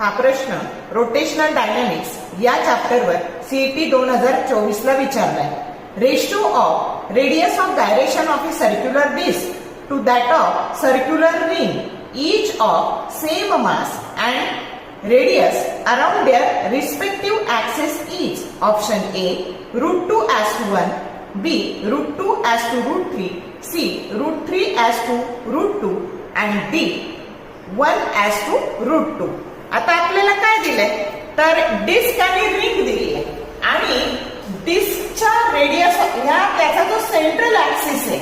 हा प्रश्न rotational dynamics या चॅप्टरवर सीईटी 2024 ला विचारलाय. Ratio of radius of gyration of a circular disc to that of circular ring each of same mass and radius around their respective axis is option A √2 as to 1, B √2 as to √3, C √3 as to √2 and D 1 as to √2. आता आपल्याला काय दिलंय तर disk आणि ring दिली आहे आणि डिस्कच्या radius ह्या त्याचा जो सेंट्रल ऍक्सिस आहे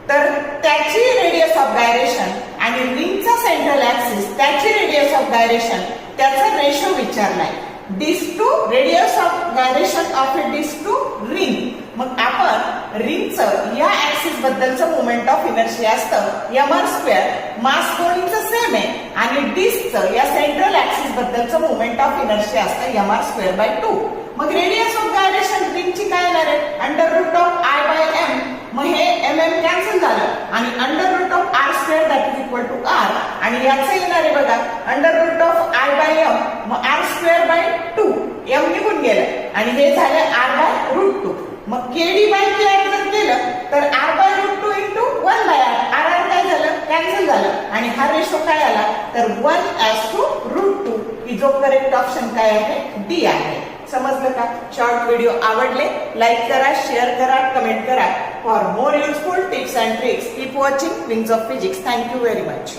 तर त्याची रेडियस ऑफ गायरेशन आणि रिंगचा सेंट्रल ऍक्सिस त्याची रेडियस ऑफ गायरेशन त्याचा रेशो विचारलाय. Disc to radius of gyration of a disc to ring. मग आपण रिंगचं या ऍक्सिस बद्दलचं मोमेंट ऑफ इनर्शिया असतं mr². मास दोन्हीचं सेम आहे आणि डिस्कचं या सेंट्रल ऍक्सिस बद्दलचं मोमेंट ऑफ इनर्शिया असतं mr²/2. मग रेडियस ऑफ गायरेशन रिंगची काय येणार आहे √I/m. मग हे mm कॅन्सल झालं आणि √R² that is equal to R आणि याचं येणार आहे बघा √I/m. मग R²/2 m निघून गेलं आणि हे झालं R/√2. मग kd/kr जर केलं तर R/√2 इंटू 1/r. R काय झालं कॅन्सल झालं आणि हा रेशो काय आला तर 1:√2 ही जो करेक्ट ऑप्शन काय आहे डी आहे. समजलं का? शॉर्ट व्हिडिओ आवडले लाईक करा, शेअर करा, कमेंट करा. For more useful tips and tricks keep watching wings of physics. Thank you very much.